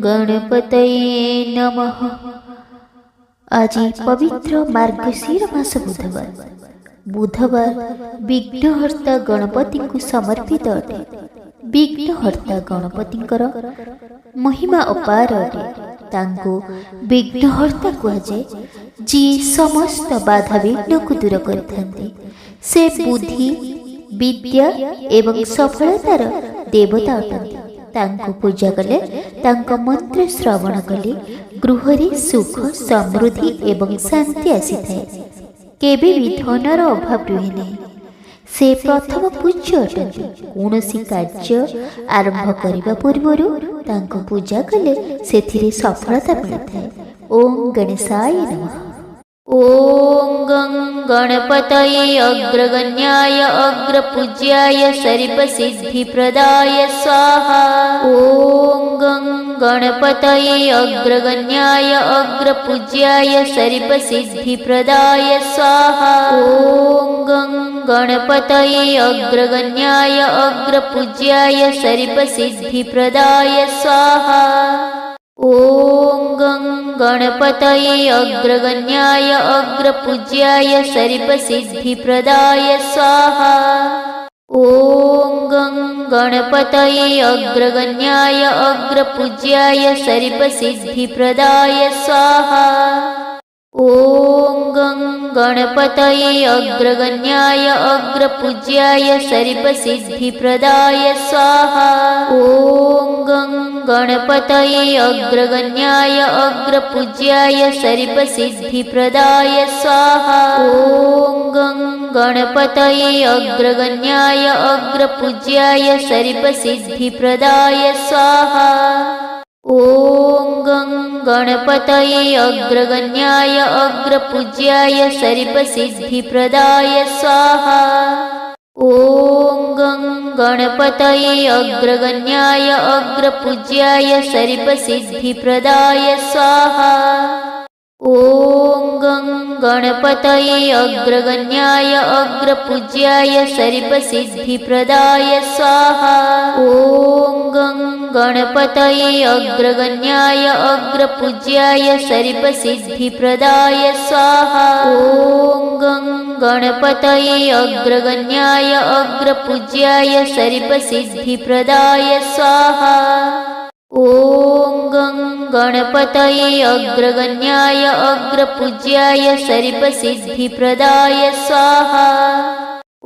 गणपतये नमः। आज पवित्र मार्गशीर मास बुधवार विघ्नहर्ता गणपति को समर्पित अटे। विघ्नहर्ता गणपति महिमा अपार अटे। तांको विघ्नहर्ता कहुए जी समस्त बाधा विघ्न को दूर करथांती। से बुद्धि विद्या एवं सफलतार देवता अटंती। तांको पूजा कले तांको मंत्र श्रवण कले गृहरे सुख समृद्धि एवं शांति आसीथाए। केबे भी धनर अभाव रुहे नहीं। से प्रथम पूज्य अटंती। कौनसी कार्य आरंभ करने पूर्व तांको पूजा कले सेथिरे सफलता मिलता है। ओम गणेशाय नमः। ओम गं गणपतये अग्रगण्याय अग्रपूज्याय सर्वसिद्धिप्रदाय स्वाहा। ओम गं गणपतये अग्रगण्याय अग्रपूज्याय सर्वसिद्धिप्रदाय स्वाहा। ओम गं गणपतये अग्रगण्याय अग्रपूज्याय सर्वसिद्धिप्रदाय स्वाहा। ओम गं गणपतये अग्रगण्याय अग्रपूज्याय सर्वसिद्धिप्रदाय स्वाहा। ओम गं गणपतये अग्रगण्याय अग्रपूज्याय सर्वसिद्धिप्रदाय स्वाहा। ओम गं गणपतये अग्रगण्याय अग्रपूज्याय सर्वसिद्धिप्रदाय स्वाहा। ओम गं गणपतये अग्रगण्याय अग्रपूज्याय सर्वसिद्धिप्रदाय स्वाहा। ओम गं गणपतये अग्रगण्याय अग्रपूज्याय सर्वसिद्धिप्रदाय स्वाहा। ओम गं गणपतये अग्रगण्याय अग्रपूज्याय सर्वसिद्धिप्रदाय स्वाहा। ओम गं गणपतये अग्रगण्याय अग्रपूज्याय सर्वसिद्धिप्रदाय स्वाहा। ओम गं गणपतये अग्रगण्याय अग्रपूज्याय सर्वसिद्धिप्रदाय स्वाहा। ओम गं गणपतये अग्रगण्याय अग्रपूज्याय सर्वसिद्धिप्रदाय स्वाहा। ओम गं गणपतये अग्रगण्याय अग्रपूज्याय सर्वसिद्धिप्रदाय स्वाहा। ओम गं गणपतये अग्रगण्याय अग्रपूज्याय सर्वसिद्धिप्रदाय स्वाहा।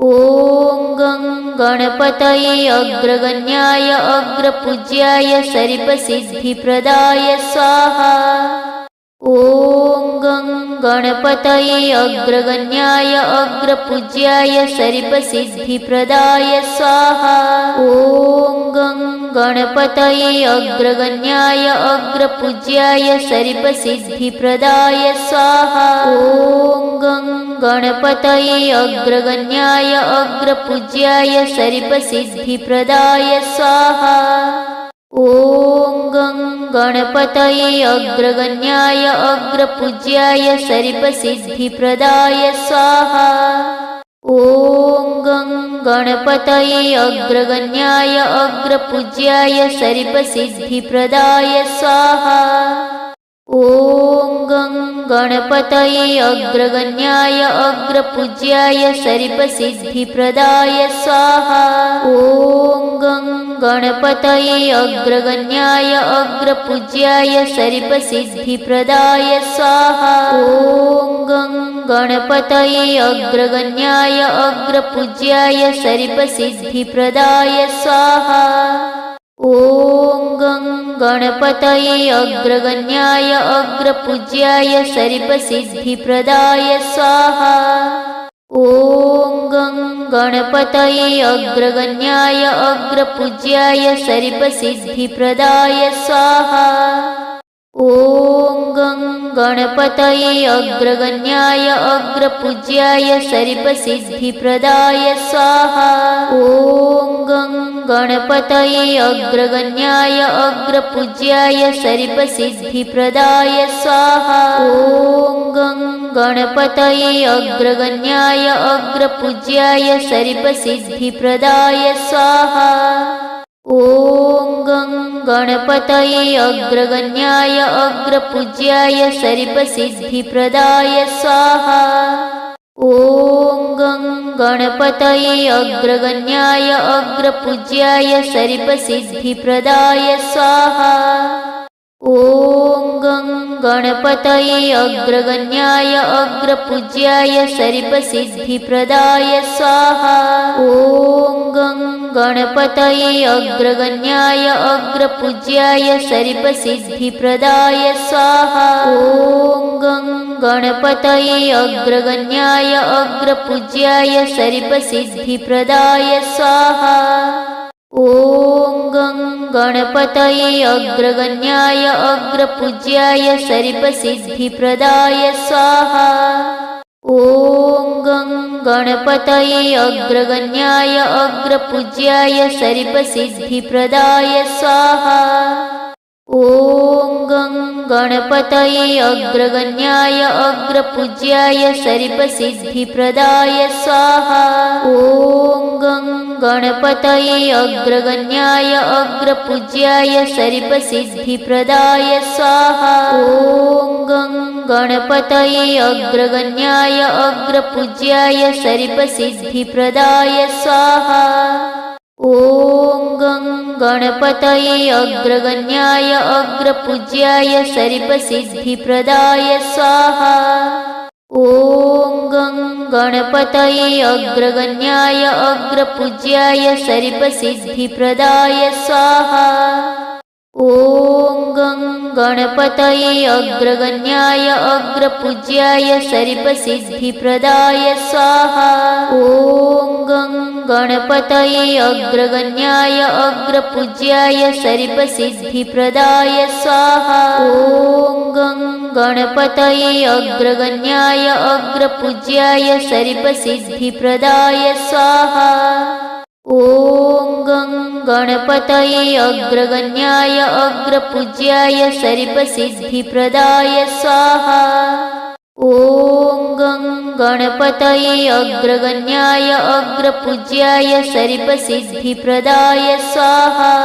ओम गं गणपतये अग्रगण्याय अग्रपूज्याय सर्वसिद्धिप्रदाय स्वाहा। ओम गं गणपतये अग्रगण्याय अग्रपूज्याय सर्वसिद्धिप्रदाय स्वाहा। ओम गं गणपतये अग्रगण्याय अग्रपूज्याय सर्वसिद्धिप्रदाय स्वाहा। ओम गं गणपतये अग्रगण्याय अग्रपूज्याय सर्वसिद्धिप्रदाय स्वाहा। ओम गं गणपतये अग्रगण्याय अग्रपूज्याय सर्वसिद्धिप्रदाय स्वाहा। ओम गं गणपतये अग्रगण्याय अग्रपूज्याय सर्वसिद्धिप्रदाय स्वाहा। ओम गं गणपतये अग्रगण्याय अग्रपूज्याय सर्वसिद्धिप्रदाय स्वाहा। ओम गं गणपतये अग्रगण्याय अग्रपूज्याय सर्वसिद्धिप्रदाय स्वाहा। ओम गं गणपतये अग्रगण्याय अग्रपूज्याय सर्वसिद्धिप्रदाय स्वाहा। ओम गं गणपतये अग्रगण्याय अग्रपूज्याय सर्वसिद्धिप्रदाय स्वाहा। ओम गं गणपतये अग्रगण्याय अग्रपूज्याय सर्वसिद्धिप्रदाय स्वाहा। ओम गं गणपतये अग्रगण्याय अग्रपूज्याय सर्वसिद्धिप्रदाय स्वाहा। ओम गं गणपतये अग्रगण्याय अग्रपूज्याय सर्वसिद्धिप्रदाय स्वाहा। ओम गं गणपतये अग्रगण्याय अग्रपूज्याय सर्वसिद्धिप्रदाय स्वाहा। ओम गं गणपतये अग्रगण्याय अग्रपूज्याय शरीफसिद्धिप्रदाय स्वाहा। ॐ गं गणपतये अग्रगण्याय अग्रपूज्याय शरीफसिद्धिप्रदाय स्वाहा। ॐ गं गणपतये अग्रगण्याय अग्रपूज्याय शरीफसिद्धिप्रदाय स्वाहा। ॐ गं गणपतये अग्रगण्याय अग्रपूज्याय शरीफसिद्धिप्रदाय स्वाहा। ॐ गं गणपतये अग्रगण्याय अग्रपूज्याय शरीफसिद्धिप्रदाय स्वाहा। ॐ गं गणपतये अग्रगण्याय अग्रपूज्याय शरीफसिद्धिप्रदाय स्वाहा। ॐ गं गणपतये अग्रगण्याय अग्रपूज्याय शरीफसिद्धिप्रदाय स्वाहा। ॐ गं गणपतये अग्रगण्याय अग्रपूज्याय शरीफसिद्धिप्रदाय स्वाहा। ॐ गं गणपतये अग्रगण्याय अग्रपूज्याय शरीफसिद्धिप्रदाय स्वाहा। ॐ गं गणपतये अग्रगण्याय अग्रपूज्याय शरीफसिद्धिप्रदाय स्वाहा। ॐ गं गणपतये अग्रगण्याय अग्रपूज्याय शरीफसिद्धिप्रदाय स्वाहा। ॐ गं गणपतये अग्रगण्याय अग्रपूज्याय शरीफसिद्धिप्रदाय स्वाहा। ॐ गं गणपतये अग्रगण्याय अग्रपूज्याय शरीफसिद्धिप्रदाय स्वाहा। ॐ गं गणपतये अग्रगण्याय अग्रपूज्याय शरीफसिद्धिप्रदाय स्वाहा। ॐ गं गणपतये अग्रगण्याय अग्रपूज्याय शरीफसिद्धिप्रदाय स्वाहा। ॐ गं गणपतये अग्रगण्याय अग्रपूज्याय शरीफसिद्धिप्रदाय स्वाहा। ॐ गं गणपतये अग्रगण्याय अग्रपूज्याय शरीफसिद्धिप्रदाय स्वाहा।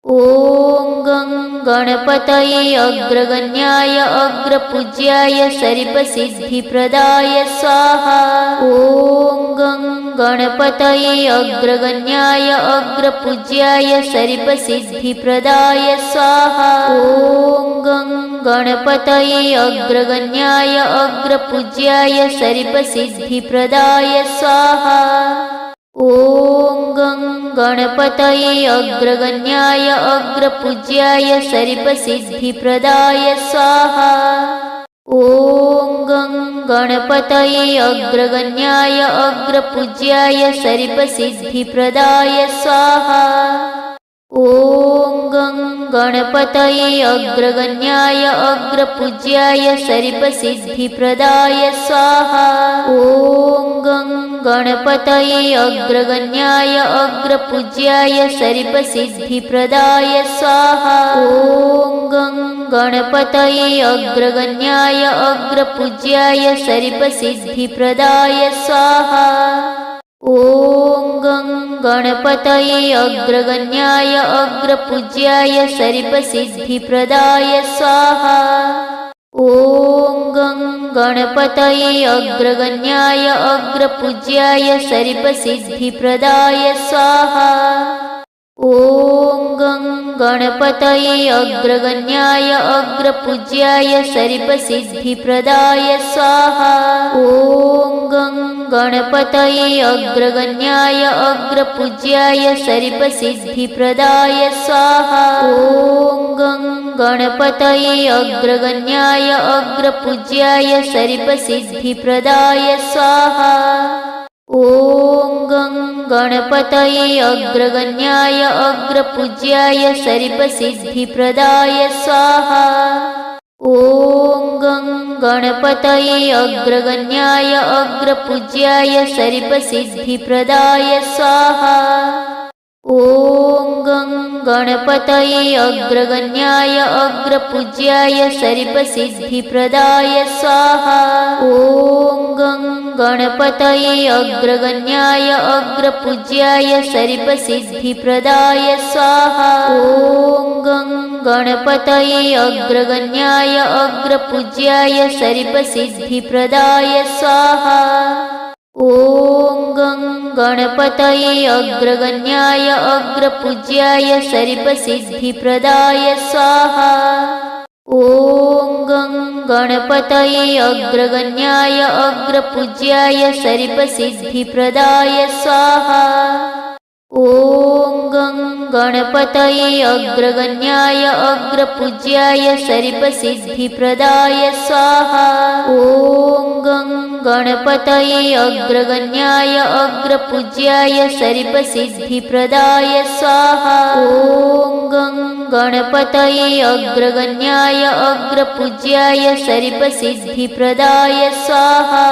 ॐ गं गणपतये अग्रगण्याय अग्रपूज्याय शरीफसिद्धिप्रदाय स्वाहा। ॐ गं गणपतये अग्रगण्याय अग्रपूज्याय शरीफसिद्धिप्रदाय स्वाहा। ॐ गं गणपतये अग्रगण्याय अग्रपूज्याय शरीफसिद्धिप्रदाय स्वाहा। ॐ गं गणपतये अग्रगण्याय अग्रपूज्याय शरीफसिद्धिप्रदाय स्वाहा। ॐ गं गणपतये अग्रगण्याय अग्रपूज्याय शरीफसिद्धिप्रदाय स्वाहा। ॐ गं गणपतये अग्रगण्याय अग्रपूज्याय शरीफसिद्धिप्रदाय स्वाहा। ॐ गं गणपतये अग्रगण्याय अग्रपूज्याय शरीफसिद्धिप्रदाय स्वाहा। ॐ गं गणपतये अग्रगण्याय अग्रपूज्याय शरीफसिद्धिप्रदाय स्वाहा। ॐ गं गणपतये अग्रगण्याय अग्रपूज्याय शरीफसिद्धिप्रदाय स्वाहा। ॐ गं गणपतये अग्रगण्याय अग्रपूज्याय शरीफसिद्धिप्रदाय स्वाहा। ॐ गं गणपतये अग्रगण्याय अग्रपूज्याय शरीफसिद्धिप्रदाय स्वाहा। ॐ गं गणपतये अग्रगण्याय अग्रपूज्याय शरीफसिद्धिप्रदाय स्वाहा। ॐ गं गणपतये अग्रगण्याय अग्रपूज्याय शरीफसिद्धिप्रदाय स्वाहा। ॐ गं गणपतये अग्रगण्याय अग्रपूज्याय शरीफसिद्धिप्रदाय स्वाहा। ॐ गं गणपतये अग्रगण्याय अग्रपूज्याय शरीफसिद्धिप्रदाय स्वाहा। ॐ गं गणपतये अग्रगण्याय अग्रपूज्याय शरीफसिद्धिप्रदाय स्वाहा। ॐ गं गणपतये अग्रगण्याय अग्रपूज्याय शरीफसिद्धिप्रदाय स्वाहा। ॐ गणपतये अग्रगण्याय अग्रपूज्याय सरिपसिद्धिप्रदाय स्वाहा। ॐ गं गणपतये अग्रगण्याय अग्रपूज्याय सरिपसिद्धिप्रदाय स्वाहा। ॐ गं गणपतये अग्रगण्याय अग्रपूज्याय सरिपसिद्धिप्रदाय स्वाहा। ॐ गं गणपतये अग्रगण्याय अग्रपूज्याय सरिपसिद्धिप्रदाय स्वाहा। ॐ गं गणपतये अग्रगण्याय अग्रपूज्याय सरिपसिद्धिप्रदाय स्वाहा। ॐ गं गणपतये अग्रगण्याय अग्रपूज्याय सरिपसिद्धिप्रदाय स्वाहा।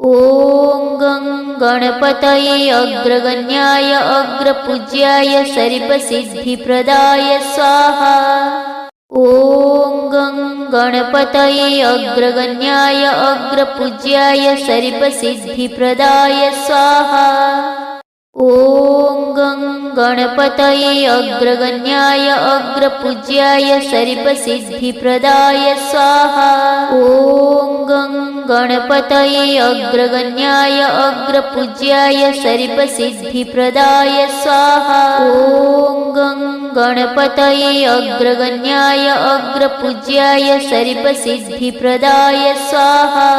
ॐ गं गणपतये अग्रगण्याय अग्रपूज्याय सरिपसिद्धिप्रदाय स्वाहा। ॐ गं गणपतये अग्रगण्याय अग्रपूज्याय सरिपसिद्धिप्रदाय स्वाहा। ॐ गं गणपतये अग्रगण्याय अग्रपूज्याय सरिपसिद्धिप्रदाय स्वाहा। ॐ गं गणपतये अग्रगण्याय अग्रपूज्याय सरिपसिद्धिप्रदाय स्वाहा। ॐ गं गणपतये अग्रगण्याय अग्रपूज्याय सरिपसिद्धिप्रदाय स्वाहा।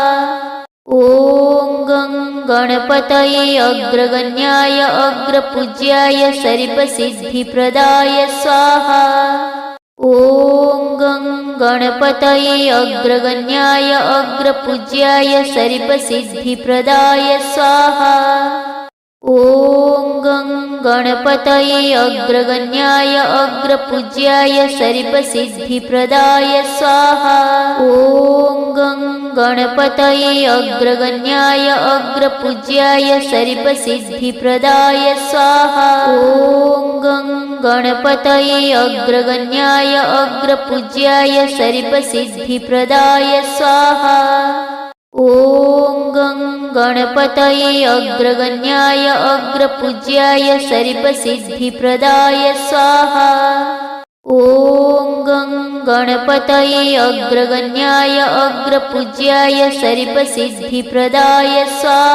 ॐ गं गणपतये अग्रगण्याय अग्रपूज्याय सरिपसिद्धिप्रदाय स्वाहा। ॐ गं गणपतये अग्रगण्याय अग्रपूज्याय सरिपसिद्धिप्रदाय स्वाहा। ॐ गं गणपतये अग्रगण्याय अग्रपूज्याय सरिपसिद्धिप्रदाय स्वाहा। ॐ गं गणपतये अग्रगण्याय अग्रपूज्याय सरिपसिद्धिप्रदाय स्वाहा। ॐ गं गणपतये अग्रगण्याय अग्रपूज्याय सरिपसिद्धिप्रदाय स्वाहा। ॐ गं गणपतये अग्रगण्याय अग्रपूज्याय सरिपसिद्धिप्रदाय स्वाहा। ॐ गं गणपतये अग्रगण्याय अग्रपूज्याय सरिपसिद्धिप्रदाय स्वाहा।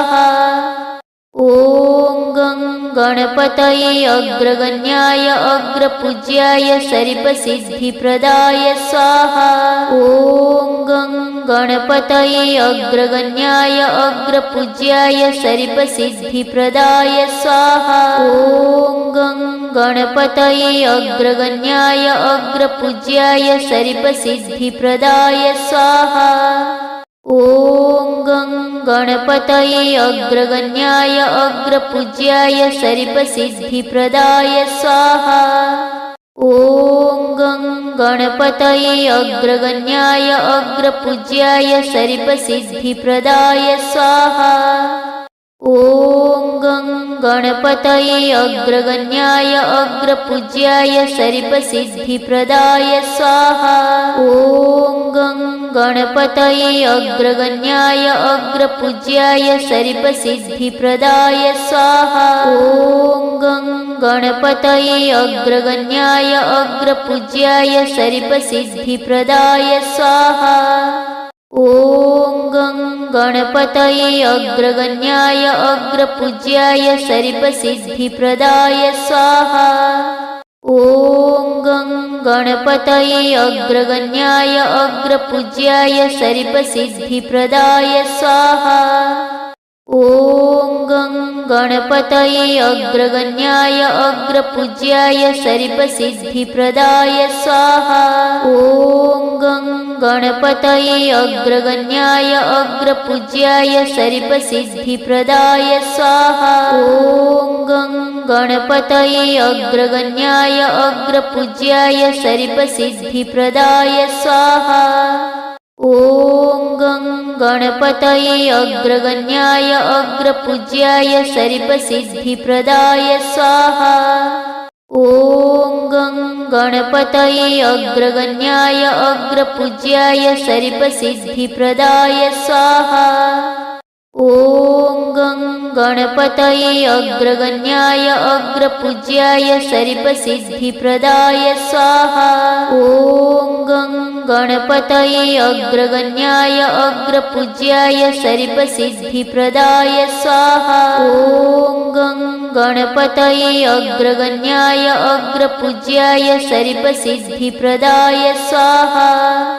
ॐ गं गणपतये अग्रगण्याय अग्रपूज्याय सरिपसिद्धिप्रदाय स्वाहा। ॐ गं गणपतये अग्रगण्याय अग्रपूज्याय सरिपसिद्धिप्रदाय स्वाहा। ॐ गं गणपतये अग्रगण्याय अग्रपूज्याय सरिपसिद्धिप्रदाय स्वाहा। ॐ गं गणपतये अग्रगण्याय अग्रपूज्याय सरिपसिद्धिप्रदाय स्वाहा। ॐ गं गणपतये अग्रगण्याय अग्रपूज्याय सरिपसिद्धिप्रदाय स्वाहा। ॐ गं गणपतये अग्रगण्याय अग्रपूज्याय सरिपसिद्धिप्रदाय स्वाहा। ॐ गं गणपतये अग्रगण्याय अग्रपूज्याय सरिपसिद्धिप्रदाय स्वाहा। ॐ गं गणपतये अग्रगण्याय अग्रपूज्याय सरिपसिद्धिप्रदाय स्वाहा। ॐ गं गणपतये अग्रगण्याय अग्रपूज्याय सरिपसिद्धिप्रदाय स्वाहा। ॐ गं गणपतये अग्रगण्याय अग्रपूज्याय सरिपसिद्धिप्रदाय स्वाहा। ॐ गं गणपतये अग्रगण्याय अग्रपूज्याय सरिपसिद्धिप्रदाय स्वाहा। ॐ गं गणपतये अग्रगण्याय अग्रपूज्याय सरिपसिद्धिप्रदाय स्वाहा। ॐ गं गणपतये अग्रगण्याय अग्रपूज्याय सरिपसिद्धिप्रदाय स्वाहा। ॐ गं गणपतये अग्रगण्याय अग्रपूज्याय सरिपसिद्धिप्रदाय स्वाहा। ॐ गं गणपतये अग्रगण्याय अग्रपूज्याय सरिपसिद्धिप्रदाय स्वाहा। ॐ गं गणपतये अग्रगण्याय अग्रपूज्याय सर्पसिद्धिप्रदाय स्वाहा। ॐ गं गणपतये अग्रगण्याय अग्रपूज्याय सर्पसिद्धिप्रदाय स्वाहा। ॐ गं गणपतये अग्रगण्याय अग्रपूज्याय सर्पसिद्धिप्रदाय स्वाहा।